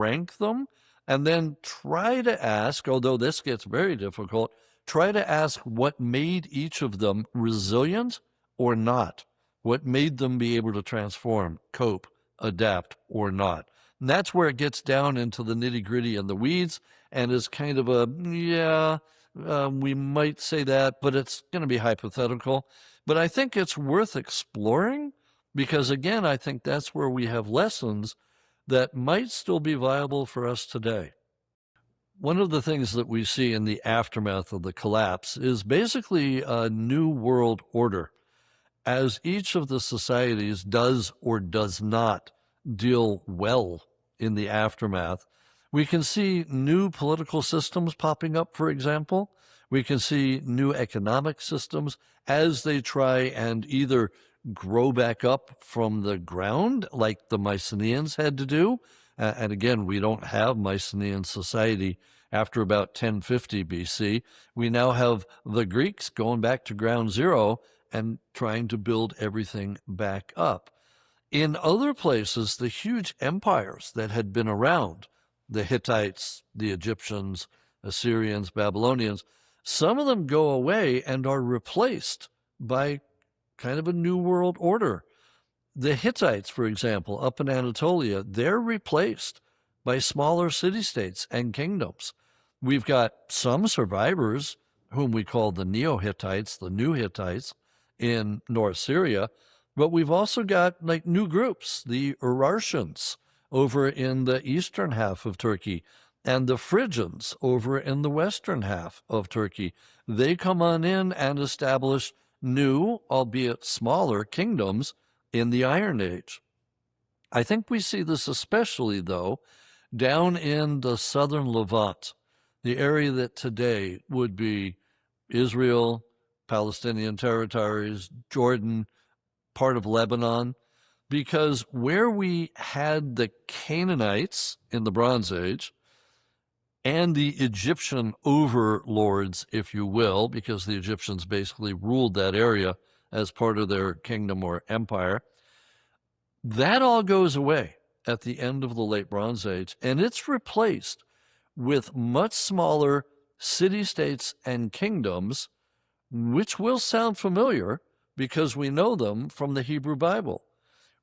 rank them, and then try to ask, although this gets very difficult, try to ask what made each of them resilient or not, what made them be able to transform, cope, adapt, or not. And that's where it gets down into the nitty-gritty and the weeds, and is kind of a, yeah, we might say that, but it's going to be hypothetical. But I think it's worth exploring because, again, I think that's where we have lessons that might still be viable for us today. One of the things that we see in the aftermath of the collapse is basically a new world order. As each of the societies does or does not deal well in the aftermath, we can see new political systems popping up, for example. We can see new economic systems as they try and either grow back up from the ground like the Mycenaeans had to do. And again, we don't have Mycenaean society after about 1050 BC. We now have the Greeks going back to ground zero and trying to build everything back up. In other places, the huge empires that had been around, the Hittites, the Egyptians, Assyrians, Babylonians, some of them go away and are replaced by kind of a new world order. The Hittites, for example, up in Anatolia, they're replaced by smaller city-states and kingdoms. We've got some survivors, whom we call the Neo-Hittites, the new Hittites, in North Syria, but we've also got like new groups, the Urartians over in the eastern half of Turkey, and the Phrygians over in the western half of Turkey. They come on in and establish new, albeit smaller, kingdoms in the Iron Age. I think we see this especially, though, down in the southern Levant, the area that today would be Israel, Palestinian territories, Jordan, part of Lebanon, because where we had the Canaanites in the Bronze Age and the Egyptian overlords, if you will, because the Egyptians basically ruled that area as part of their kingdom or empire, that all goes away at the end of the late Bronze Age, and it's replaced with much smaller city-states and kingdoms, which will sound familiar because we know them from the Hebrew Bible.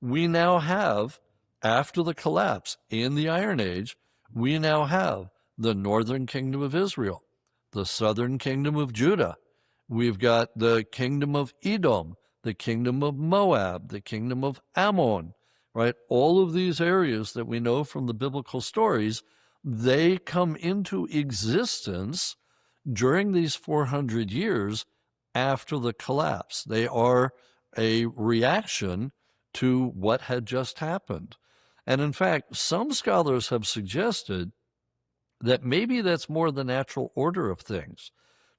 We now have, after the collapse in the Iron Age, we now have the northern kingdom of Israel, the southern kingdom of Judah. We've got the kingdom of Edom, the kingdom of Moab, the kingdom of Ammon, right? All of these areas that we know from the biblical stories, they come into existence during these 400 years after the collapse. They are a reaction to what had just happened. And in fact, some scholars have suggested that maybe that's more the natural order of things,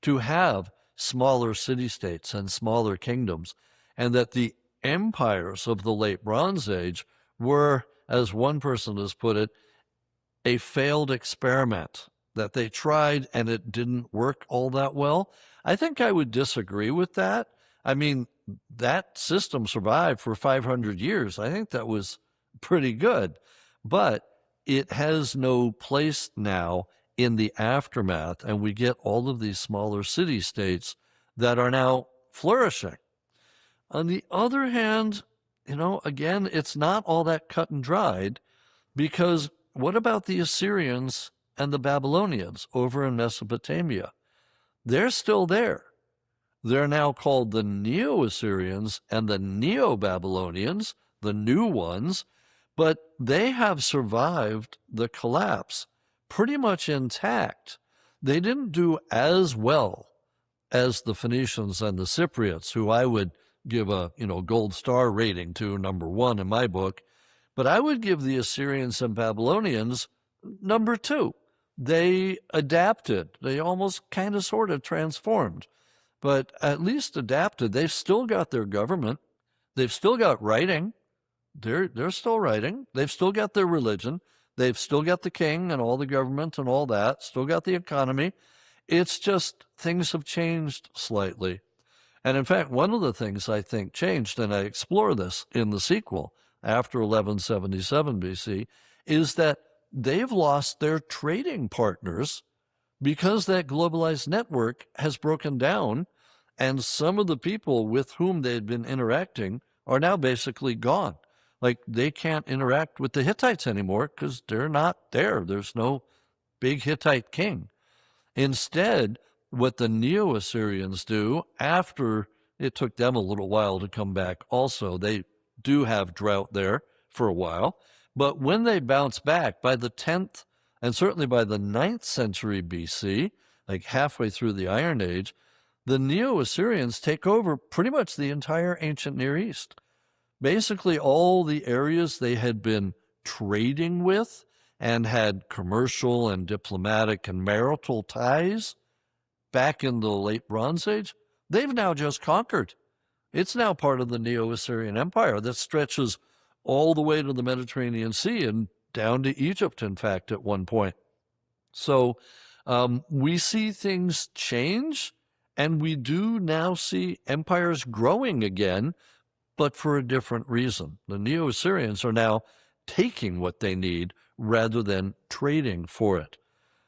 to have smaller city-states and smaller kingdoms, and that the empires of the late Bronze Age were, as one person has put it, a failed experiment, that they tried and it didn't work all that well. I think I would disagree with that. I mean, that system survived for 500 years. I think that was pretty good, but it has no place now in the aftermath, and we get all of these smaller city-states that are now flourishing. On the other hand, again, it's not all that cut and dried, because what about the Assyrians and the Babylonians over in Mesopotamia? They're still there. They're now called the Neo-Assyrians and the Neo-Babylonians, the new ones, but they have survived the collapse pretty much intact. They didn't do as well as the Phoenicians and the Cypriots, who I would give a gold star rating to, number one in my book, but I would give the Assyrians and Babylonians number two. They adapted. They almost kind of sort of transformed, but at least adapted. They've still got their government. They've still got writing. They're still writing. They've still got their religion. They've still got the king and all the government and all that. Still got the economy. It's just things have changed slightly. And in fact, one of the things I think changed, and I explore this in the sequel after 1177 BC, is that they've lost their trading partners because that globalized network has broken down, and some of the people with whom they'd been interacting are now basically gone. Like, they can't interact with the Hittites anymore because they're not there. There's no big Hittite king. Instead, what the Neo-Assyrians do, after it took them a little while to come back also, they do have drought there for a while, but when they bounce back by the 10th and certainly by the 9th century BC, like halfway through the Iron Age, the Neo-Assyrians take over pretty much the entire ancient Near East. Basically, all the areas they had been trading with and had commercial and diplomatic and marital ties back in the late Bronze Age, they've now just conquered. It's now part of the Neo-Assyrian Empire that stretches all the way to the Mediterranean Sea and down to Egypt, in fact, at one point. So we see things change, and we do now see empires growing again, but for a different reason. The Neo-Assyrians are now taking what they need rather than trading for it.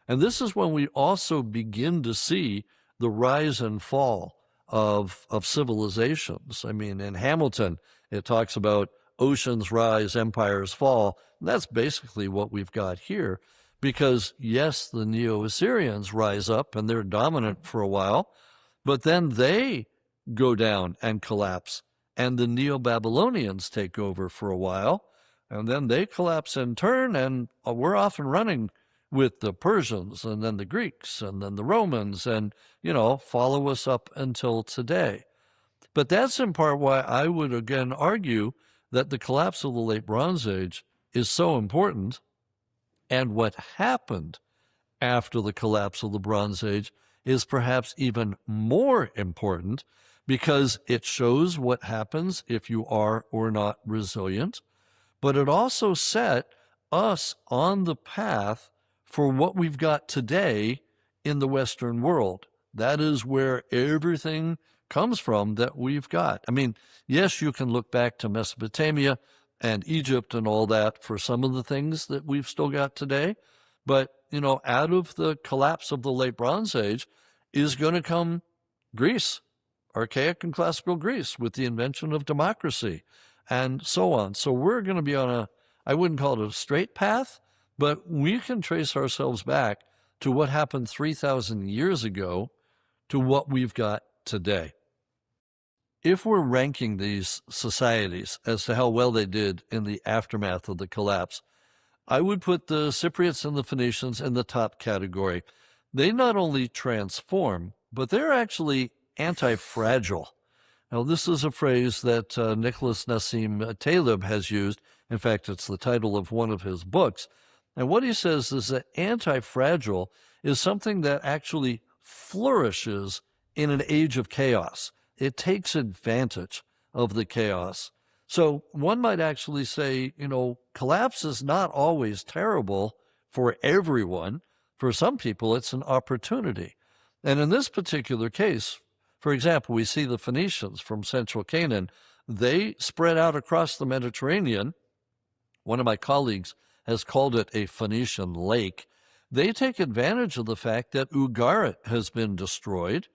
And this is when we also begin to see the rise and fall of civilizations. I mean, in Hamilton, it talks about oceans rise, empires fall. And that's basically what we've got here. Because, yes, the Neo-Assyrians rise up and they're dominant for a while, but then they go down and collapse. And the Neo-Babylonians take over for a while, and then they collapse in turn, and we're off and running with the Persians, and then the Greeks, and then the Romans, and, follow us up until today. But that's in part why I would again argue that the collapse of the late Bronze Age is so important, and what happened after the collapse of the Bronze Age is perhaps even more important, because it shows what happens if you are or not resilient, but it also set us on the path for what we've got today in the Western world. That is where everything comes from that we've got. I mean, yes, you can look back to Mesopotamia and Egypt and all that for some of the things that we've still got today, but, out of the collapse of the late Bronze Age is going to come Greece, archaic and classical Greece, with the invention of democracy and so on. So we're going to be on I wouldn't call it a straight path, but we can trace ourselves back to what happened 3,000 years ago to what we've got today. If we're ranking these societies as to how well they did in the aftermath of the collapse, I would put the Cypriots and the Phoenicians in the top category. They not only transform, but they're actually anti-fragile. Now, this is a phrase that Nicholas Nassim Taleb has used. In fact, it's the title of one of his books. And what he says is that anti-fragile is something that actually flourishes in an age of chaos. It takes advantage of the chaos. So one might actually say, collapse is not always terrible for everyone. For some people, it's an opportunity. And in this particular case, for example, we see the Phoenicians from central Canaan. They spread out across the Mediterranean. One of my colleagues has called it a Phoenician lake. They take advantage of the fact that Ugarit has been destroyed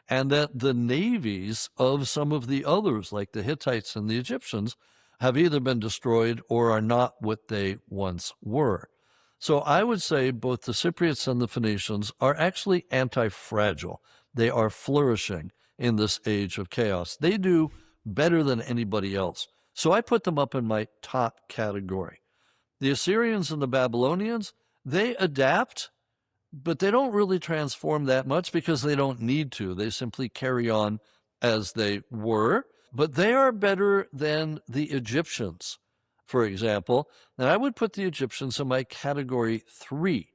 and that the navies of some of the others, like the Hittites and the Egyptians, have either been destroyed or are not what they once were. So I would say both the Cypriots and the Phoenicians are actually anti-fragile. They are flourishing in this age of chaos. They do better than anybody else. So I put them up in my top category. The Assyrians and the Babylonians, they adapt, but they don't really transform that much because they don't need to. They simply carry on as they were. But they are better than the Egyptians, for example. And I would put the Egyptians in my category 3.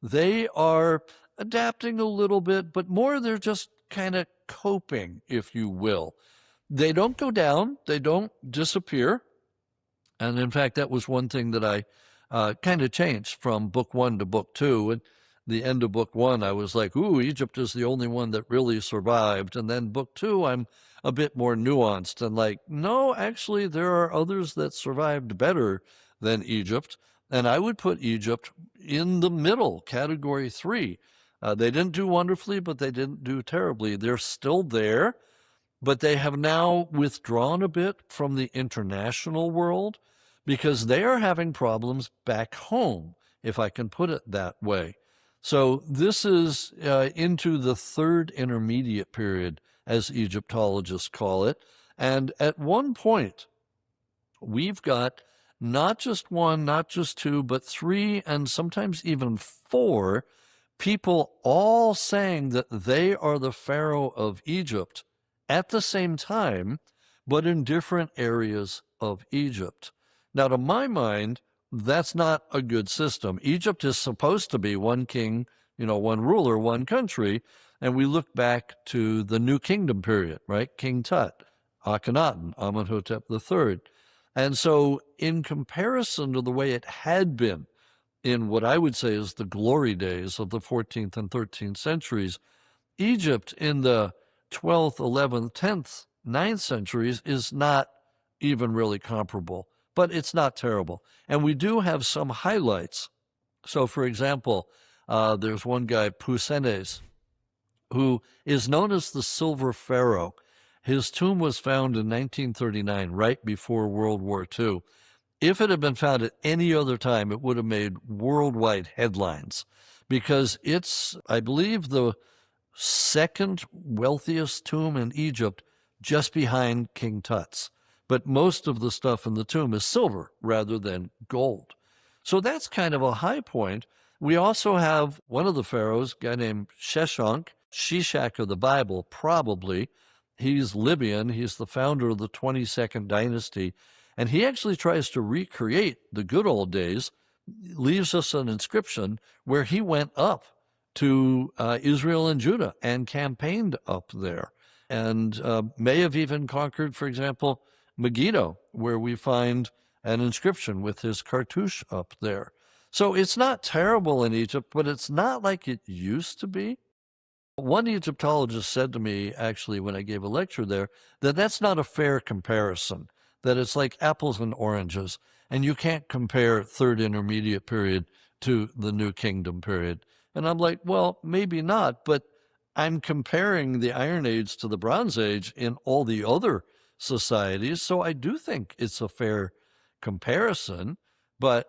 They are adapting a little bit, but more they're just kind of coping, if you will. They don't go down. They don't disappear. And in fact, that was one thing that I kind of changed from book 1 to book 2. And the end of book 1, I was like, ooh, Egypt is the only one that really survived. And then book 2, I'm a bit more nuanced and like, no, actually, there are others that survived better than Egypt. And I would put Egypt in the middle, category 3. They didn't do wonderfully, but they didn't do terribly. They're still there, but they have now withdrawn a bit from the international world because they are having problems back home, if I can put it that way. So this is into the third intermediate period, as Egyptologists call it. And at one point, we've got not just one, not just two, but three, and sometimes even four people all saying that they are the Pharaoh of Egypt at the same time, but in different areas of Egypt. Now, to my mind, that's not a good system. Egypt is supposed to be one king, one ruler, one country. And we look back to the New Kingdom period, right? King Tut, Akhenaten, Amenhotep III. And so, in comparison to the way it had been in what I would say is the glory days of the 14th and 13th centuries, Egypt in the 12th, 11th, 10th, 9th centuries is not even really comparable, but it's not terrible. And we do have some highlights. So, for example, there's one guy, Pusenes, who is known as the Silver Pharaoh. His tomb was found in 1939, right before World War II. If it had been found at any other time, it would have made worldwide headlines because it's, I believe, the second wealthiest tomb in Egypt, just behind King Tut's. But most of the stuff in the tomb is silver rather than gold. So that's kind of a high point. We also have one of the pharaohs, a guy named Sheshonk, Shishak of the Bible, probably. He's Libyan. He's the founder of the 22nd dynasty. And he actually tries to recreate the good old days, leaves us an inscription where he went up to Israel and Judah and campaigned up there, and may have even conquered, for example, Megiddo, where we find an inscription with his cartouche up there. So it's not terrible in Egypt, but it's not like it used to be. One Egyptologist said to me, actually, when I gave a lecture there, that that's not a fair comparison, that it's like apples and oranges, and you can't compare third intermediate period to the New Kingdom period. And I'm like, well, maybe not, but I'm comparing the Iron Age to the Bronze Age in all the other societies, so I do think it's a fair comparison. But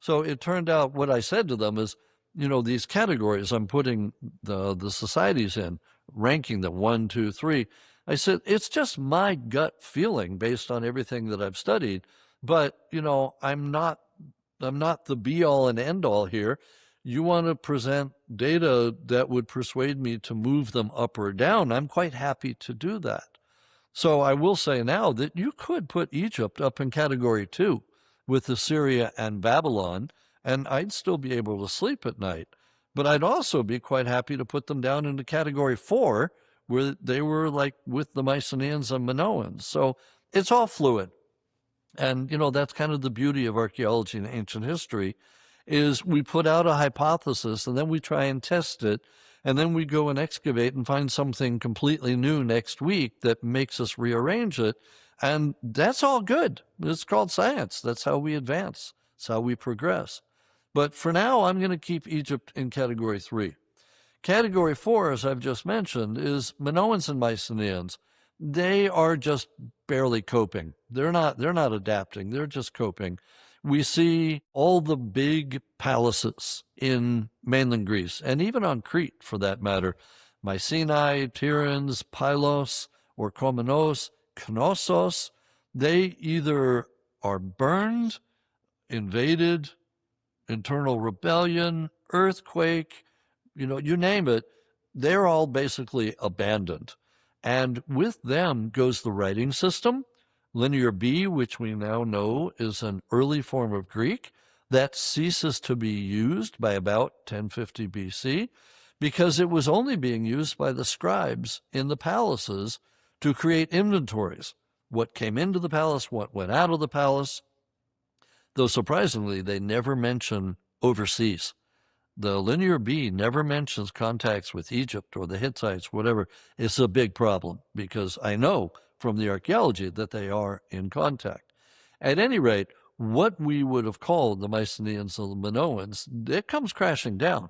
so it turned out what I said to them is, these categories I'm putting the societies in, ranking them 1, 2, 3. I said, it's just my gut feeling based on everything that I've studied, but I'm not the be all and end all here. You want to present data that would persuade me to move them up or down, I'm quite happy to do that. So I will say now that you could put Egypt up in category 2 with Assyria and Babylon, and I'd still be able to sleep at night. But I'd also be quite happy to put them down into category 4, where they were like with the Mycenaeans and Minoans. So it's all fluid. And, that's kind of the beauty of archaeology and ancient history, is we put out a hypothesis and then we try and test it. And then we go and excavate and find something completely new next week that makes us rearrange it. And that's all good. It's called science. That's how we advance. That's how we progress. But for now, I'm going to keep Egypt in category 3. Category 4, as I've just mentioned, is Minoans and Mycenaeans. They are just barely coping. They're not adapting. They're just coping. We see all the big palaces in mainland Greece, and even on Crete, for that matter. Mycenae, Tiryns, Pylos, or Orchomenos, Knossos, they either are burned, invaded, internal rebellion, earthquake, you name it, they're all basically abandoned. And with them goes the writing system, Linear B, which we now know is an early form of Greek, that ceases to be used by about 1050 BC because it was only being used by the scribes in the palaces to create inventories. What came into the palace, what went out of the palace, though surprisingly, they never mention overseas. The Linear B never mentions contacts with Egypt or the Hittites, whatever. It's a big problem because I know from the archaeology that they are in contact. At any rate, what we would have called the Mycenaeans and the Minoans, it comes crashing down.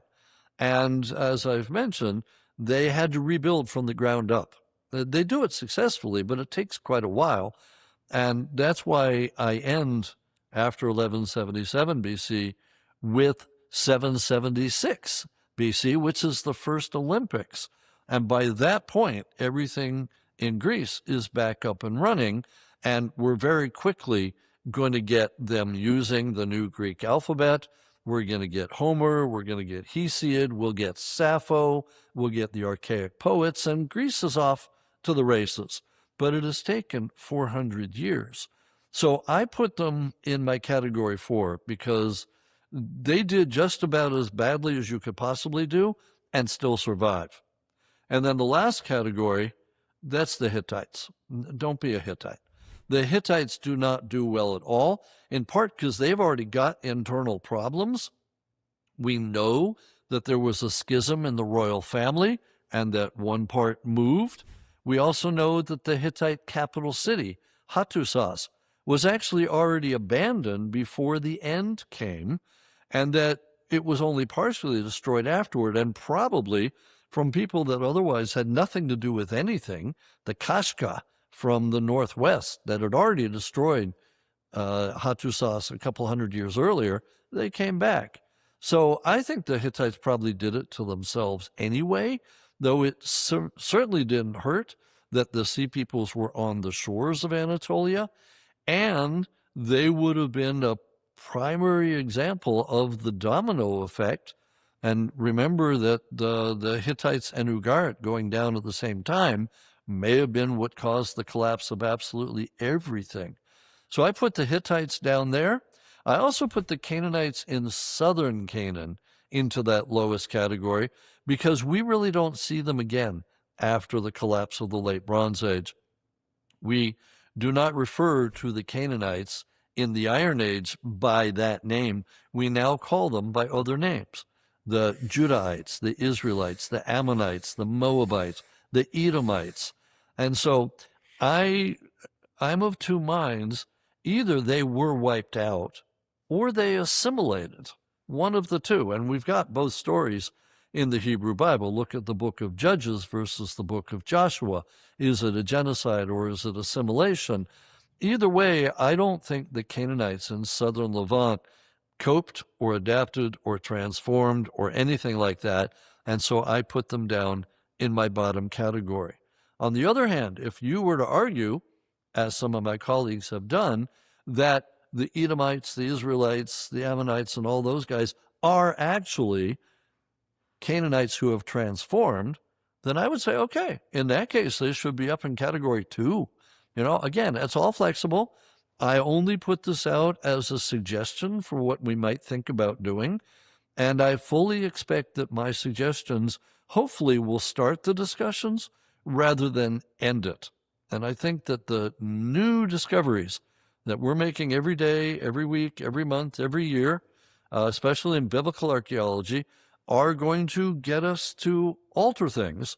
And as I've mentioned, they had to rebuild from the ground up. They do it successfully, but it takes quite a while. And that's why I end after 1177 BC with 776 BC, which is the first Olympics. And by that point, everything in Greece is back up and running. And we're very quickly going to get them using the new Greek alphabet. We're going to get Homer, we're going to get Hesiod, we'll get Sappho, we'll get the archaic poets, and Greece is off to the races. But it has taken 400 years. So I put them in my category 4 because they did just about as badly as you could possibly do and still survive. And then the last category, that's the Hittites. Don't be a Hittite. The Hittites do not do well at all, in part because they've already got internal problems. We know that there was a schism in the royal family and that one part moved. We also know that the Hittite capital city, Hattusas, was actually already abandoned before the end came, and that it was only partially destroyed afterward, and probably from people that otherwise had nothing to do with anything, the Kashka from the northwest that had already destroyed Hattusas a couple hundred years earlier, they came back. So I think the Hittites probably did it to themselves anyway, though it certainly didn't hurt that the Sea Peoples were on the shores of Anatolia, and they would have been a primary example of the domino effect. And remember that the Hittites and Ugarit going down at the same time may have been what caused the collapse of absolutely everything. So I put the Hittites down there. I also put the Canaanites in southern Canaan into that lowest category because we really don't see them again after the collapse of the Late Bronze Age. We do not refer to the Canaanites in the Iron Age by that name. We now call them by other names. The Judahites, the Israelites, the Ammonites, the Moabites, the Edomites. And so I'm of two minds. Either they were wiped out or they assimilated, one of the two. And we've got both stories in the Hebrew Bible. Look at the book of Judges versus the book of Joshua. Is it a genocide or is it assimilation? Either way, I don't think the Canaanites in southern Levant coped or adapted or transformed or anything like that. And so I put them down in my bottom category. On the other hand, if you were to argue, as some of my colleagues have done, that the Edomites, the Israelites, the Ammonites, and all those guys are actually Canaanites who have transformed, then I would say, okay, in that case, they should be up in category 2. Again, it's all flexible. I only put this out as a suggestion for what we might think about doing. And I fully expect that my suggestions hopefully will start the discussions rather than end it. And I think that the new discoveries that we're making every day, every week, every month, every year, especially in biblical archaeology, are going to get us to alter things,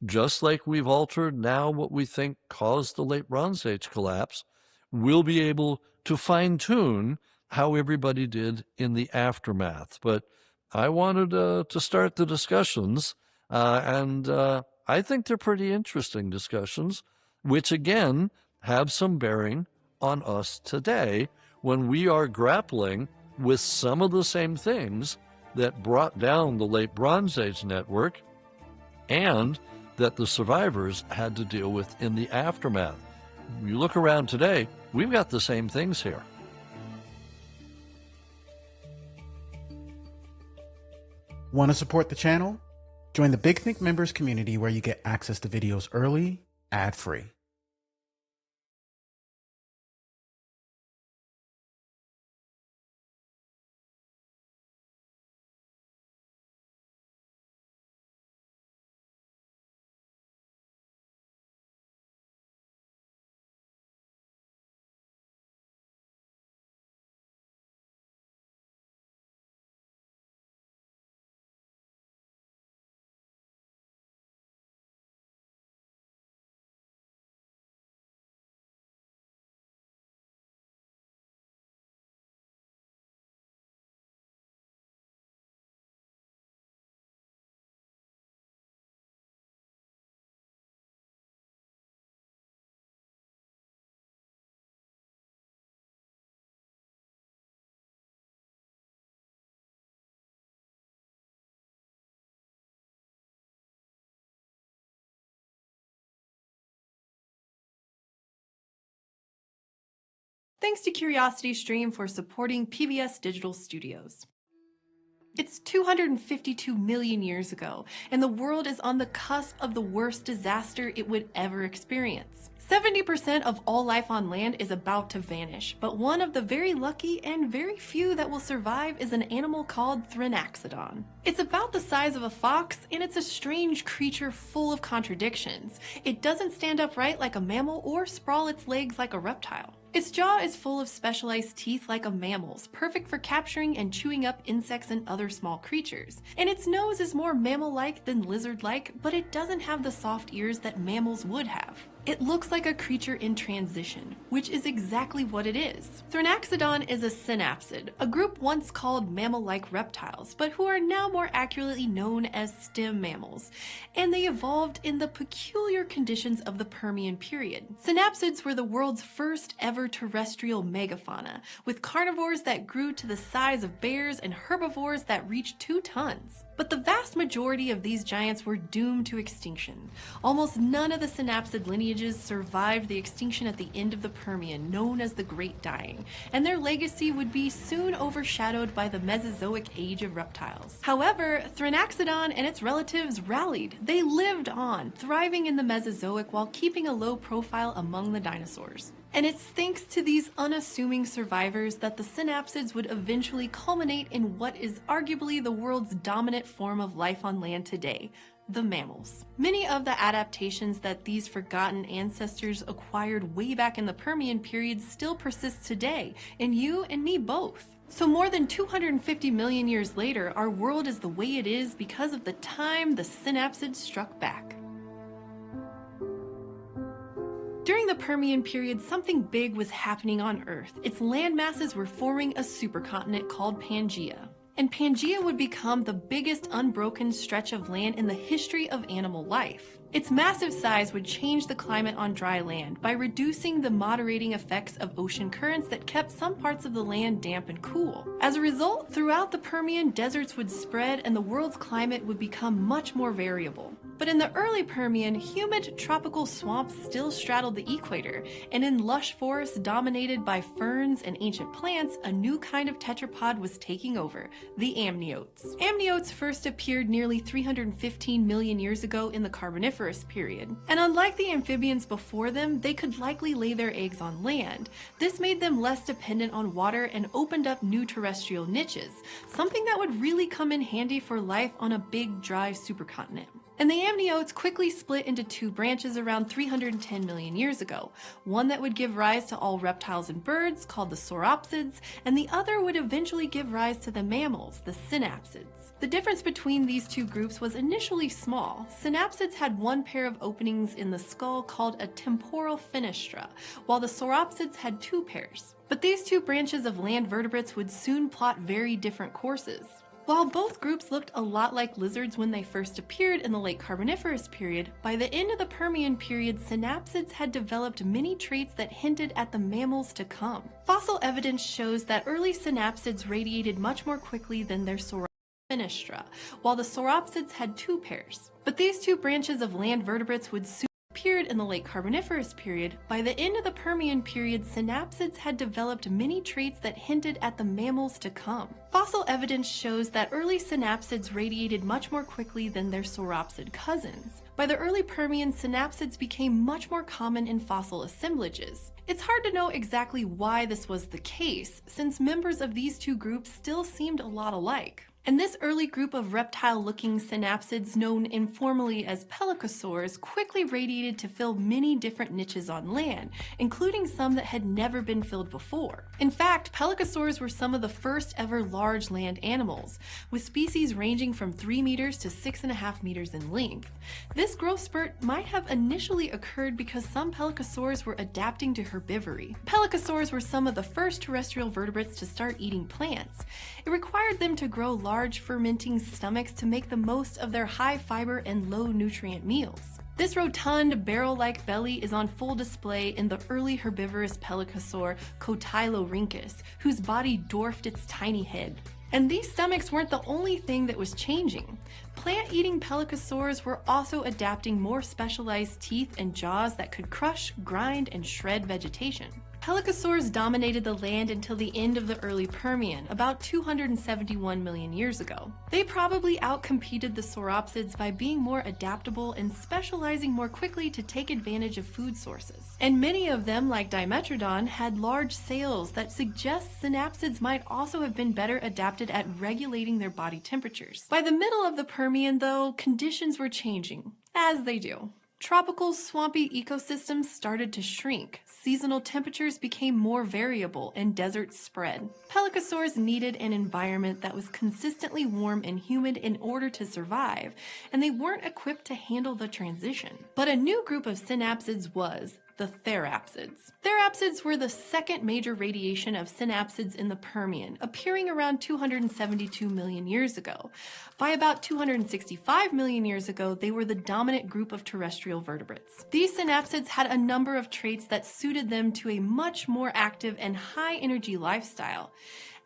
just like we've altered now what we think caused the Late Bronze Age collapse. We'll be able to fine-tune how everybody did in the aftermath. But I wanted to start the discussions, and I think they're pretty interesting discussions, which again have some bearing on us today when we are grappling with some of the same things that brought down the Late Bronze Age network and that the survivors had to deal with in the aftermath. You look around today, we've got the same things here. Want to support the channel? Join the Big Think members community where you get access to videos early, ad-free. Thanks to CuriosityStream for supporting PBS Digital Studios. It's 252 million years ago, and the world is on the cusp of the worst disaster it would ever experience. 70% of all life on land is about to vanish, but one of the very lucky and very few that will survive is an animal called Thrinaxodon. It's about the size of a fox, and it's a strange creature full of contradictions. It doesn't stand upright like a mammal or sprawl its legs like a reptile. Its jaw is full of specialized teeth like a mammal's, perfect for capturing and chewing up insects and other small creatures. And its nose is more mammal-like than lizard-like, but it doesn't have the soft ears that mammals would have. It looks like a creature in transition, which is exactly what it is. Thrinaxodon is a synapsid, a group once called mammal-like reptiles, but who are now more accurately known as stem mammals, and they evolved in the peculiar conditions of the Permian period. Synapsids were the world's first ever terrestrial megafauna, with carnivores that grew to the size of bears and herbivores that reached 2 tons. But the vast majority of these giants were doomed to extinction. Almost none of the synapsid lineages survived the extinction at the end of the Permian, known as the Great Dying, and their legacy would be soon overshadowed by the Mesozoic age of reptiles. However, Thrinaxodon and its relatives rallied. They lived on, thriving in the Mesozoic while keeping a low profile among the dinosaurs. And it's thanks to these unassuming survivors that the synapsids would eventually culminate in what is arguably the world's dominant form of life on land today, the mammals. Many of the adaptations that these forgotten ancestors acquired way back in the Permian period still persist today, in you and me both. So more than 250 million years later, our world is the way it is because of the time the synapsids struck back. During the Permian period, something big was happening on Earth. Its land masses were forming a supercontinent called Pangaea. And Pangaea would become the biggest unbroken stretch of land in the history of animal life. Its massive size would change the climate on dry land by reducing the moderating effects of ocean currents that kept some parts of the land damp and cool. As a result, throughout the Permian, deserts would spread and the world's climate would become much more variable. But in the early Permian, humid tropical swamps still straddled the equator, and in lush forests dominated by ferns and ancient plants, a new kind of tetrapod was taking over, the amniotes. Amniotes first appeared nearly 315 million years ago in the Carboniferous period. And unlike the amphibians before them, they could likely lay their eggs on land. This made them less dependent on water and opened up new terrestrial niches, something that would really come in handy for life on a big, dry supercontinent. And the amniotes quickly split into 2 branches around 310 million years ago, one that would give rise to all reptiles and birds, called the sauropsids, and the other would eventually give rise to the mammals, the synapsids. The difference between these 2 groups was initially small. Synapsids had 1 pair of openings in the skull called a temporal fenestra, while the sauropsids had 2 pairs. But these 2 branches of land vertebrates would soon plot very different courses. While both groups looked a lot like lizards when they first appeared in the late Carboniferous period, by the end of the Permian period, synapsids had developed many traits that hinted at the mammals to come. Fossil evidence shows that early synapsids radiated much more quickly than their sauropsid fenestra, while the sauropsids had 2 pairs. But these 2 branches of land vertebrates would soon appeared in the late Carboniferous period. By the end of the Permian period, synapsids had developed many traits that hinted at the mammals to come. Fossil evidence shows that early synapsids radiated much more quickly than their sauropsid cousins. By the early Permian, synapsids became much more common in fossil assemblages. It's hard to know exactly why this was the case, since members of these 2 groups still seemed a lot alike. And this early group of reptile-looking synapsids, known informally as pelycosaurs, quickly radiated to fill many different niches on land, including some that had never been filled before. In fact, pelycosaurs were some of the first ever large land animals, with species ranging from 3 meters to 6.5 meters in length. This growth spurt might have initially occurred because some pelycosaurs were adapting to herbivory. Pelycosaurs were some of the first terrestrial vertebrates to start eating plants. It required them to grow large fermenting stomachs to make the most of their high fiber and low nutrient meals. This rotund, barrel-like belly is on full display in the early herbivorous pelycosaur Cotylorhynchus, whose body dwarfed its tiny head. And these stomachs weren't the only thing that was changing. Plant-eating pelycosaurs were also adapting more specialized teeth and jaws that could crush, grind, and shred vegetation. Pelycosaurs dominated the land until the end of the early Permian, about 271 million years ago. They probably outcompeted the sauropsids by being more adaptable and specializing more quickly to take advantage of food sources. And many of them, like Dimetrodon, had large sails that suggest synapsids might also have been better adapted at regulating their body temperatures. By the middle of the Permian, though, conditions were changing, as they do. Tropical, swampy ecosystems started to shrink, seasonal temperatures became more variable, and deserts spread. Pelycosaurs needed an environment that was consistently warm and humid in order to survive, and they weren't equipped to handle the transition. But a new group of synapsids was the therapsids. Therapsids were the second major radiation of synapsids in the Permian, appearing around 272 million years ago. By about 265 million years ago, they were the dominant group of terrestrial vertebrates. These synapsids had a number of traits that suited them to a much more active and high-energy lifestyle.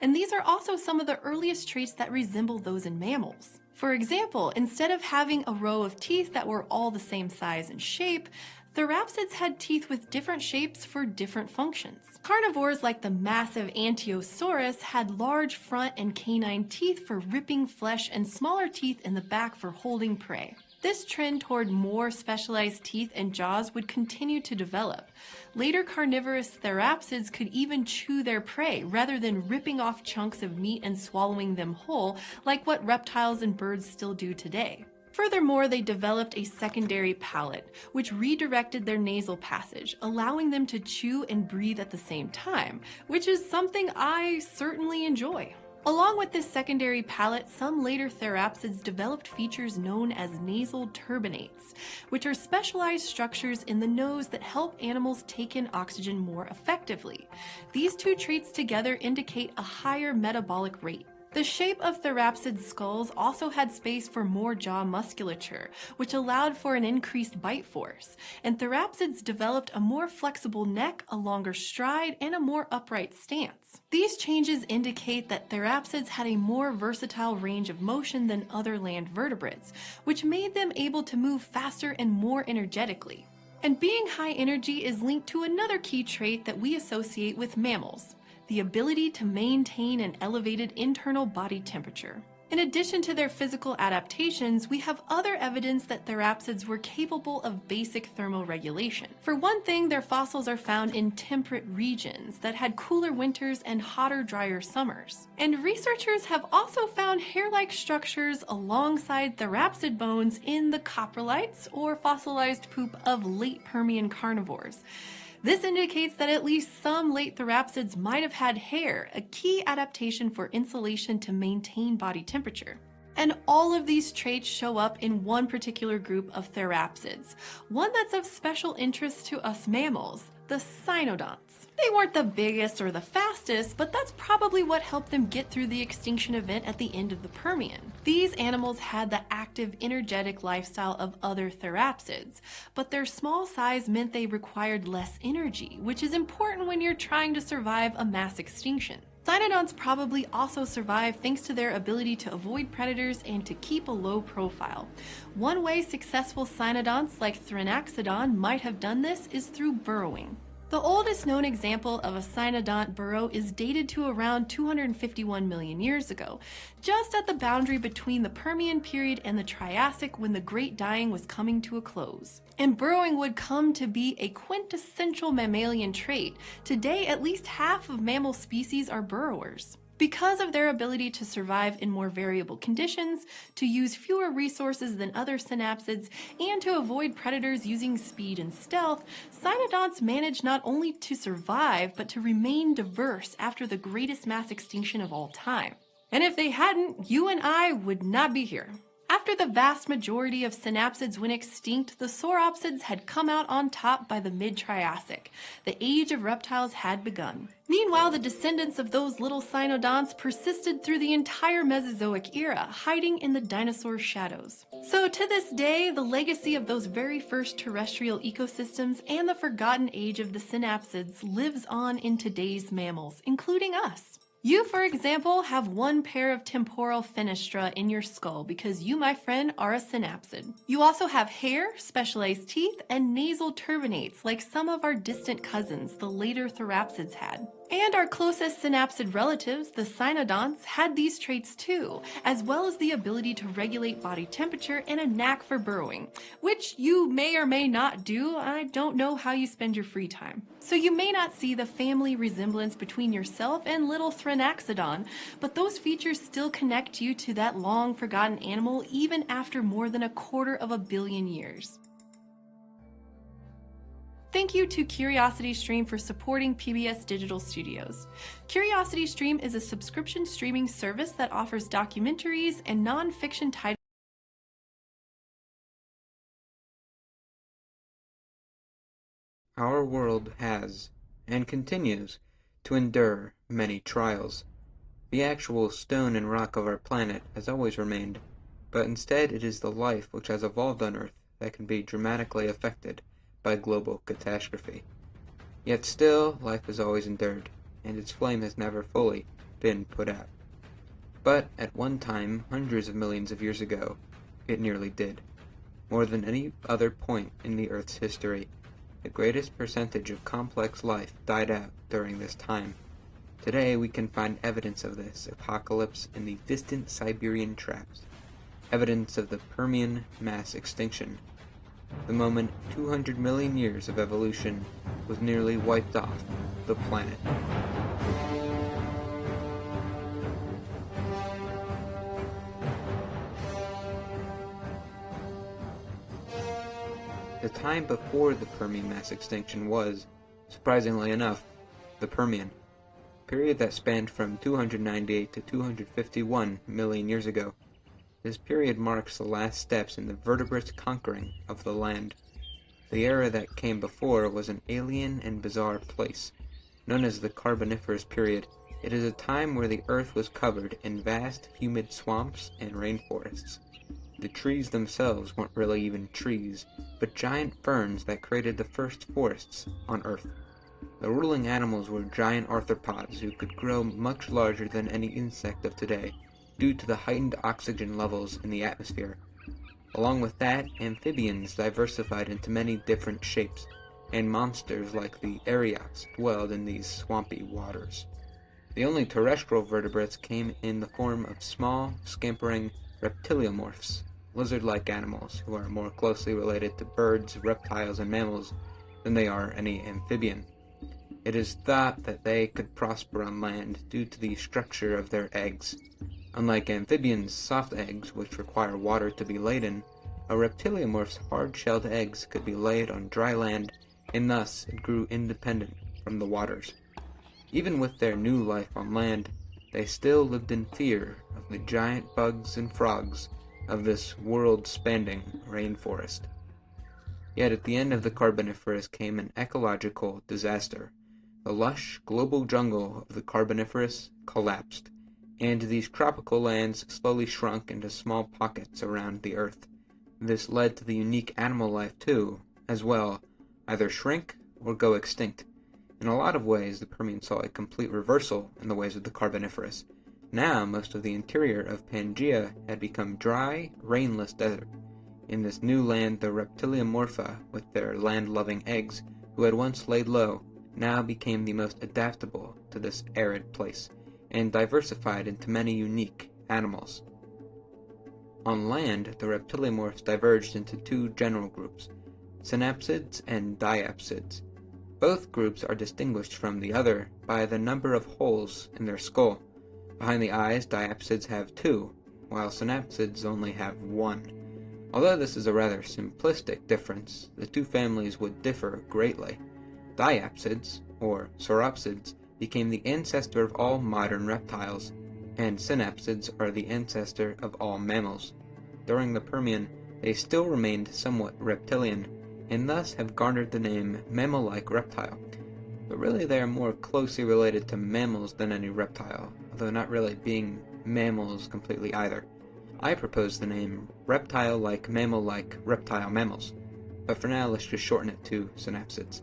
And these are also some of the earliest traits that resemble those in mammals. For example, instead of having a row of teeth that were all the same size and shape, therapsids had teeth with different shapes for different functions. Carnivores like the massive Ankylosaurus had large front and canine teeth for ripping flesh and smaller teeth in the back for holding prey. This trend toward more specialized teeth and jaws would continue to develop. Later carnivorous therapsids could even chew their prey rather than ripping off chunks of meat and swallowing them whole, like what reptiles and birds still do today. Furthermore, they developed a secondary palate, which redirected their nasal passage, allowing them to chew and breathe at the same time, which is something I certainly enjoy. Along with this secondary palate, some later therapsids developed features known as nasal turbinates, which are specialized structures in the nose that help animals take in oxygen more effectively. These two traits together indicate a higher metabolic rate. The shape of therapsid skulls also had space for more jaw musculature, which allowed for an increased bite force, and therapsids developed a more flexible neck, a longer stride, and a more upright stance. These changes indicate that therapsids had a more versatile range of motion than other land vertebrates, which made them able to move faster and more energetically. And being high energy is linked to another key trait that we associate with mammals: the ability to maintain an elevated internal body temperature. In addition to their physical adaptations, we have other evidence that therapsids were capable of basic thermal regulation. For one thing, their fossils are found in temperate regions that had cooler winters and hotter, drier summers. And researchers have also found hair-like structures alongside therapsid bones in the coprolites, or fossilized poop of late Permian carnivores. This indicates that at least some late therapsids might have had hair, a key adaptation for insulation to maintain body temperature. And all of these traits show up in one particular group of therapsids, one that's of special interest to us mammals, the cynodonts. They weren't the biggest or the fastest, but that's probably what helped them get through the extinction event at the end of the Permian. These animals had the active, energetic lifestyle of other therapsids, but their small size meant they required less energy, which is important when you're trying to survive a mass extinction. Cynodonts probably also survived thanks to their ability to avoid predators and to keep a low profile. One way successful cynodonts like Thrinaxodon might have done this is through burrowing. The oldest known example of a cynodont burrow is dated to around 251 million years ago, just at the boundary between the Permian period and the Triassic, when the Great Dying was coming to a close. And burrowing would come to be a quintessential mammalian trait. Today, at least half of mammal species are burrowers. Because of their ability to survive in more variable conditions, to use fewer resources than other synapsids, and to avoid predators using speed and stealth, cynodonts managed not only to survive, but to remain diverse after the greatest mass extinction of all time. And if they hadn't, you and I would not be here. After the vast majority of synapsids went extinct, the sauropsids had come out on top by the mid-Triassic. The age of reptiles had begun. Meanwhile, the descendants of those little cynodonts persisted through the entire Mesozoic era, hiding in the dinosaur shadows. So to this day, the legacy of those very first terrestrial ecosystems and the forgotten age of the synapsids lives on in today's mammals, including us. You, for example, have one pair of temporal fenestra in your skull because you, my friend, are a synapsid. You also have hair, specialized teeth, and nasal turbinates like some of our distant cousins, the later therapsids, had. And our closest synapsid relatives, the cynodonts, had these traits too, as well as the ability to regulate body temperature and a knack for burrowing, which you may or may not do. I don't know how you spend your free time. So you may not see the family resemblance between yourself and little Thrinaxodon, but those features still connect you to that long-forgotten animal even after more than 250 million years. Thank you to CuriosityStream for supporting PBS Digital Studios. CuriosityStream is a subscription streaming service that offers documentaries and non-fiction titles. Our world has, and continues, to endure many trials. The actual stone and rock of our planet has always remained, but instead it is the life which has evolved on Earth that can be dramatically affected by global catastrophe. Yet still, life has always endured, and its flame has never fully been put out. But at one time, hundreds of millions of years ago, it nearly did. More than any other point in the Earth's history, the greatest percentage of complex life died out during this time. Today we can find evidence of this apocalypse in the distant Siberian traps, evidence of the Permian mass extinction, the moment 200 million years of evolution was nearly wiped off the planet. The time before the Permian mass extinction was, surprisingly enough, the Permian, a period that spanned from 298 to 251 million years ago. This period marks the last steps in the vertebrate conquering of the land. The era that came before was an alien and bizarre place, known as the Carboniferous period. It is a time where the Earth was covered in vast, humid swamps and rainforests. The trees themselves weren't really even trees, but giant ferns that created the first forests on Earth. The ruling animals were giant arthropods who could grow much larger than any insect of today, due to the heightened oxygen levels in the atmosphere. Along with that, amphibians diversified into many different shapes, and monsters like the Eriots dwelled in these swampy waters. The only terrestrial vertebrates came in the form of small, scampering reptiliomorphs, lizard-like animals who are more closely related to birds, reptiles, and mammals than they are any amphibian. It is thought that they could prosper on land due to the structure of their eggs. Unlike amphibians' soft eggs, which require water to be laid in, a reptiliomorph's hard-shelled eggs could be laid on dry land, and thus it grew independent from the waters. Even with their new life on land, they still lived in fear of the giant bugs and frogs of this world-spanning rainforest. Yet at the end of the Carboniferous came an ecological disaster. The lush, global jungle of the Carboniferous collapsed, and these tropical lands slowly shrunk into small pockets around the Earth. This led to the unique animal life too, as well, either shrink or go extinct. In a lot of ways, the Permian saw a complete reversal in the ways of the Carboniferous. Now, most of the interior of Pangaea had become dry, rainless desert. In this new land, the Reptiliomorpha, with their land-loving eggs, who had once laid low, now became the most adaptable to this arid place, and diversified into many unique animals. On land, the reptiliomorphs diverged into two general groups, synapsids and diapsids. Both groups are distinguished from the other by the number of holes in their skull. Behind the eyes, diapsids have 2, while synapsids only have 1. Although this is a rather simplistic difference, the two families would differ greatly. Diapsids, or sauropsids, became the ancestor of all modern reptiles, and synapsids are the ancestor of all mammals. During the Permian, they still remained somewhat reptilian, and thus have garnered the name mammal-like reptile. But really they are more closely related to mammals than any reptile, although not really being mammals completely either. I propose the name reptile-like mammal-like reptile mammals, but for now let's just shorten it to synapsids.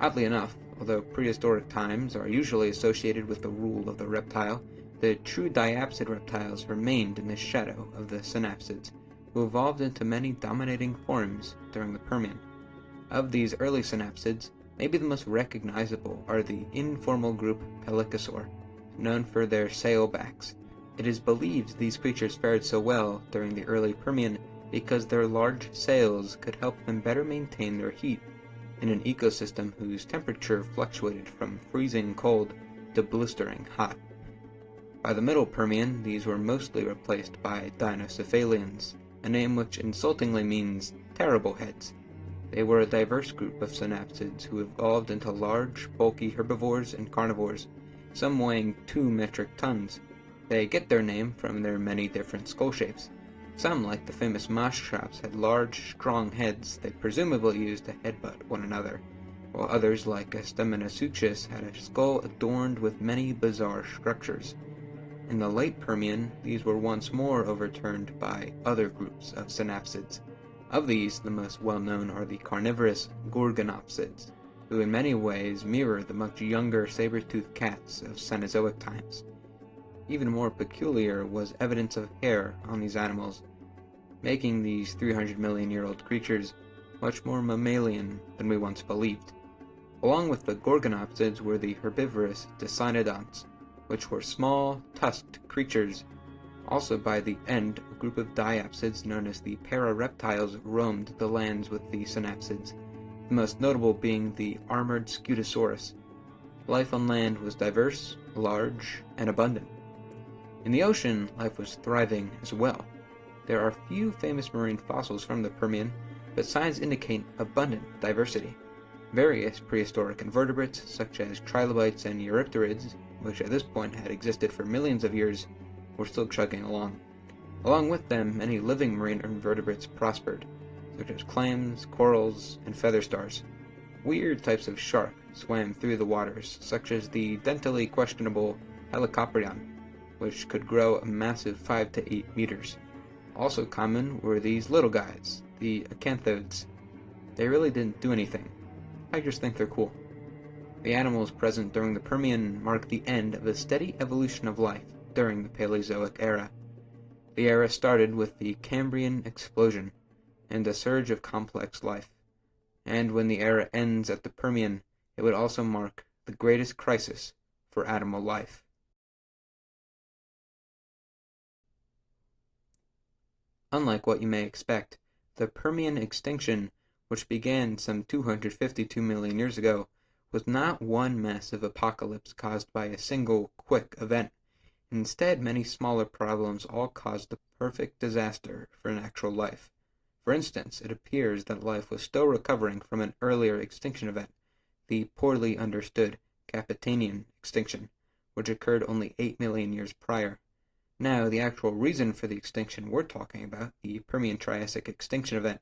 Oddly enough, Although prehistoric times are usually associated with the rule of the reptile, the true diapsid reptiles remained in the shadow of the synapsids, who evolved into many dominating forms during the Permian. Of these early synapsids, maybe the most recognizable are the informal group Pelycosaur, known for their sailbacks. It is believed these creatures fared so well during the early Permian because their large sails could help them better maintain their heat in an ecosystem whose temperature fluctuated from freezing cold to blistering hot. By the Middle Permian, these were mostly replaced by Dinocephalians, a name which insultingly means terrible heads. They were a diverse group of synapsids who evolved into large, bulky herbivores and carnivores, some weighing 2 metric tons. They get their name from their many different skull shapes. Some, like the famous Moschops, had large, strong heads they presumably used to headbutt one another, while others, like Astemanasuchus, had a skull adorned with many bizarre structures. In the late Permian, these were once more overturned by other groups of synapsids. Of these, the most well-known are the carnivorous Gorgonopsids, who in many ways mirror the much younger saber-toothed cats of Cenozoic times. Even more peculiar was evidence of hair on these animals, making these 300-million-year-old creatures much more mammalian than we once believed. Along with the Gorgonopsids were the herbivorous Dicynodonts, which were small, tusked creatures. Also by the end, a group of diapsids known as the Parareptiles roamed the lands with the synapsids, the most notable being the armored Scutosaurus. Life on land was diverse, large, and abundant. In the ocean, life was thriving as well. There are few famous marine fossils from the Permian, but signs indicate abundant diversity. Various prehistoric invertebrates, such as trilobites and eurypterids, which at this point had existed for millions of years, were still chugging along. Along with them, many living marine invertebrates prospered, such as clams, corals, and feather stars. Weird types of shark swam through the waters, such as the dentally questionable Helicoprion, which could grow a massive 5 to 8 meters. Also common were these little guys, the acanthodes. They really didn't do anything. I just think they're cool. The animals present during the Permian mark the end of a steady evolution of life during the Paleozoic era. The era started with the Cambrian explosion and a surge of complex life. And when the era ends at the Permian, it would also mark the greatest crisis for animal life. Unlike what you may expect, the Permian extinction, which began some 252 million years ago, was not one massive apocalypse caused by a single, quick event. Instead, many smaller problems all caused the perfect disaster for natural life. For instance, it appears that life was still recovering from an earlier extinction event, the poorly understood Capetanian extinction, which occurred only 8 million years prior. Now, the actual reason for the extinction we're talking about, the Permian-Triassic extinction event,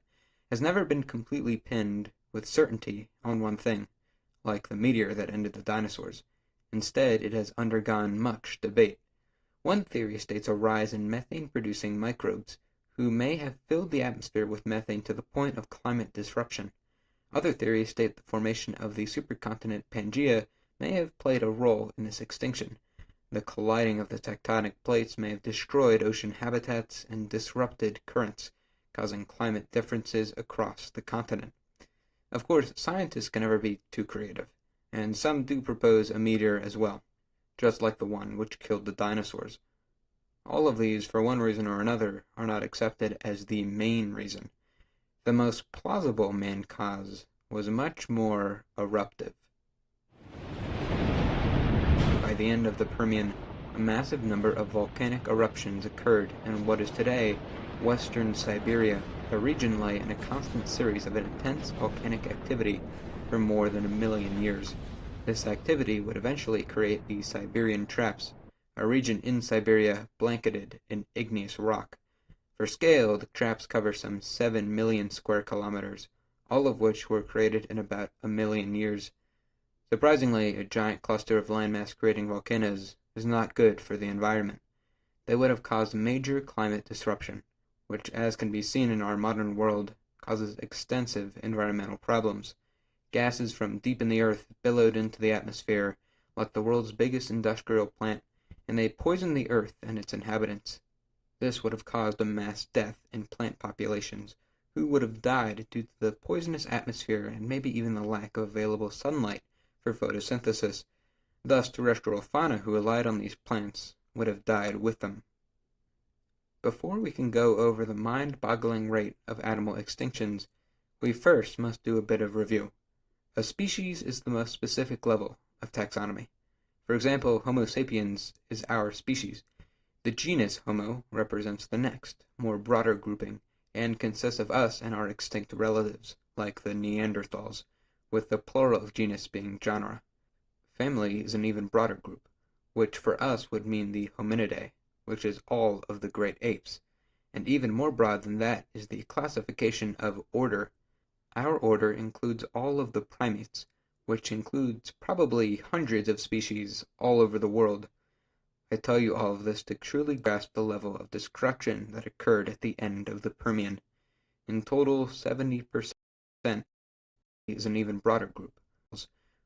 has never been completely pinned with certainty on one thing, like the meteor that ended the dinosaurs. Instead, it has undergone much debate. One theory states a rise in methane-producing microbes, who may have filled the atmosphere with methane to the point of climate disruption. Other theories state the formation of the supercontinent Pangaea may have played a role in this extinction. The colliding of the tectonic plates may have destroyed ocean habitats and disrupted currents, causing climate differences across the continent. Of course, scientists can never be too creative, and some do propose a meteor as well, just like the one which killed the dinosaurs. All of these, for one reason or another, are not accepted as the main reason. The most plausible main cause was much more eruptive. By the end of the Permian, a massive number of volcanic eruptions occurred in what is today western Siberia. The region lay in a constant series of intense volcanic activity for more than 1 million years. This activity would eventually create the Siberian Traps, a region in Siberia blanketed in igneous rock. For scale, the traps cover some 7 million square kilometers, all of which were created in about 1 million years. Surprisingly, a giant cluster of landmass creating volcanoes is not good for the environment. They would have caused major climate disruption, which, as can be seen in our modern world, causes extensive environmental problems. Gases from deep in the earth billowed into the atmosphere like the world's biggest industrial plant, and they poisoned the earth and its inhabitants. This would have caused a mass death in plant populations, who would have died due to the poisonous atmosphere and maybe even the lack of available sunlight for photosynthesis. Thus, terrestrial fauna who relied on these plants would have died with them. Before we can go over the mind-boggling rate of animal extinctions, we first must do a bit of review. A species is the most specific level of taxonomy. For example, Homo sapiens is our species. The genus Homo represents the next, more broader grouping, and consists of us and our extinct relatives, like the Neanderthals, with the plural of genus being genera. Family is an even broader group, which for us would mean the Hominidae, which is all of the great apes. And even more broad than that is the classification of order. Our order includes all of the primates, which includes probably hundreds of species all over the world. I tell you all of this to truly grasp the level of destruction that occurred at the end of the Permian. In total, 70% is an even broader group,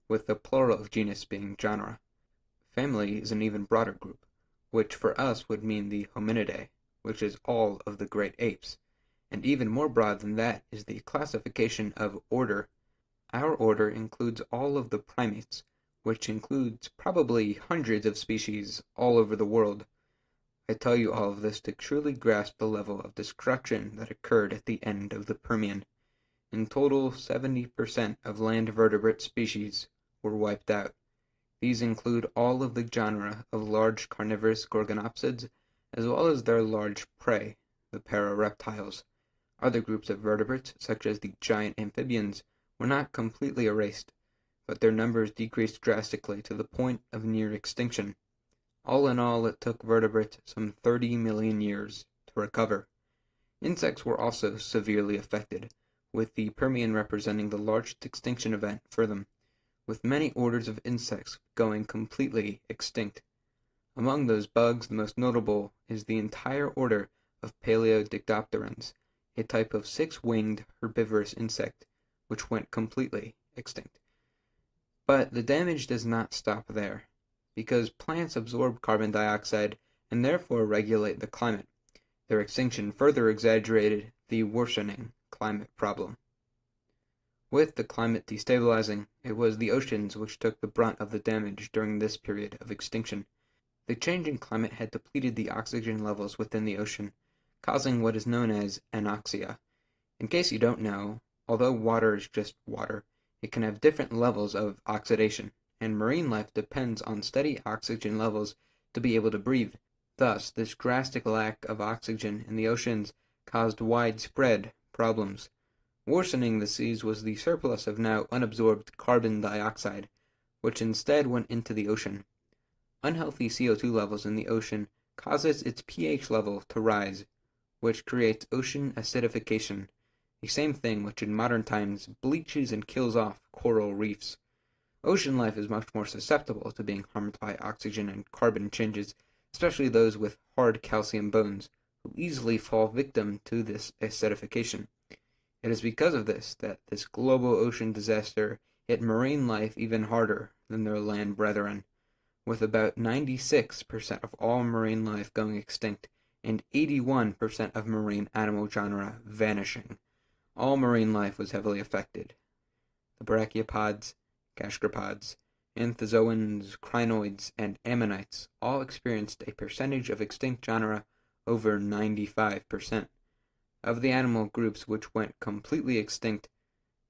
with the plural of genus being genera. Family is an even broader group, which for us would mean the Hominidae, which is all of the great apes. And even more broad than that is the classification of order. Our order includes all of the primates, which includes probably hundreds of species all over the world. I tell you all of this to truly grasp the level of destruction that occurred at the end of the Permian. In total, 70% of land vertebrate species were wiped out. These include all of the genera of large carnivorous gorgonopsids, as well as their large prey, the parareptiles. Other groups of vertebrates, such as the giant amphibians, were not completely erased, but their numbers decreased drastically to the point of near extinction. All in all, it took vertebrates some 30 million years to recover. Insects were also severely affected, with the Permian representing the largest extinction event for them, with many orders of insects going completely extinct. Among those bugs, the most notable is the entire order of Paleodictopterans, a type of six-winged herbivorous insect, which went completely extinct. But the damage does not stop there, because plants absorb carbon dioxide and therefore regulate the climate. Their extinction further exaggerated the worsening climate problem. With the climate destabilizing, it was the oceans which took the brunt of the damage during this period of extinction. The changing climate had depleted the oxygen levels within the ocean, causing what is known as anoxia. In case you don't know, although water is just water, it can have different levels of oxidation, and marine life depends on steady oxygen levels to be able to breathe. Thus, this drastic lack of oxygen in the oceans caused widespread problems. Worsening the seas was the surplus of now unabsorbed carbon dioxide, which instead went into the ocean. Unhealthy CO2 levels in the ocean causes its pH level to rise, which creates ocean acidification, the same thing which in modern times bleaches and kills off coral reefs. Ocean life is much more susceptible to being harmed by oxygen and carbon changes, especially those with hard calcium bones, who easily fall victim to this acidification. It is because of this that this global ocean disaster hit marine life even harder than their land brethren, with about 96% of all marine life going extinct and 81% of marine animal genera vanishing. All marine life was heavily affected. The brachiopods, gastropods, anthozoans, crinoids, and ammonites all experienced a percentage of extinct genera over 95%. Of the animal groups which went completely extinct,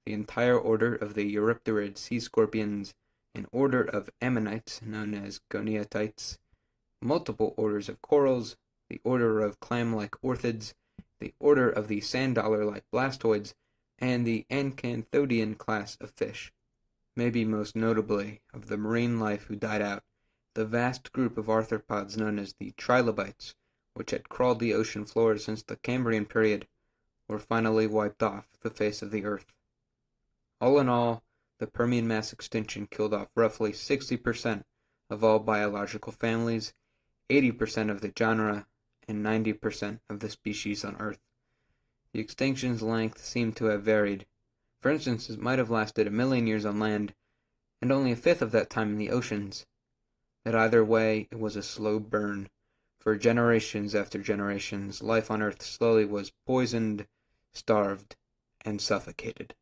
the entire order of the Eurypterid sea scorpions, an order of ammonites known as goniatites, multiple orders of corals, the order of clam-like orchids, the order of the sand dollar-like blastoids, and the Acanthodian class of fish. Maybe most notably, of the marine life who died out, the vast group of arthropods known as the trilobites, which had crawled the ocean floor since the Cambrian period, were finally wiped off the face of the earth. All in all, the Permian mass extinction killed off roughly 60% of all biological families, 80% of the genera, and 90% of the species on Earth. The extinction's length seemed to have varied, For instance, it might have lasted 1 million years on land, and only a fifth of that time in the oceans. But either way, it was a slow burn. For generations after generations, life on Earth slowly was poisoned, starved, and suffocated.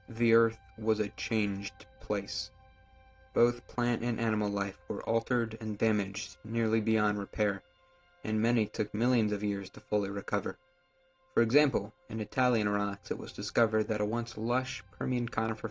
The Earth was a changed place. Both plant and animal life were altered and damaged nearly beyond repair, and many took millions of years to fully recover. For example, in Italian rocks it was discovered that a once lush Permian conifer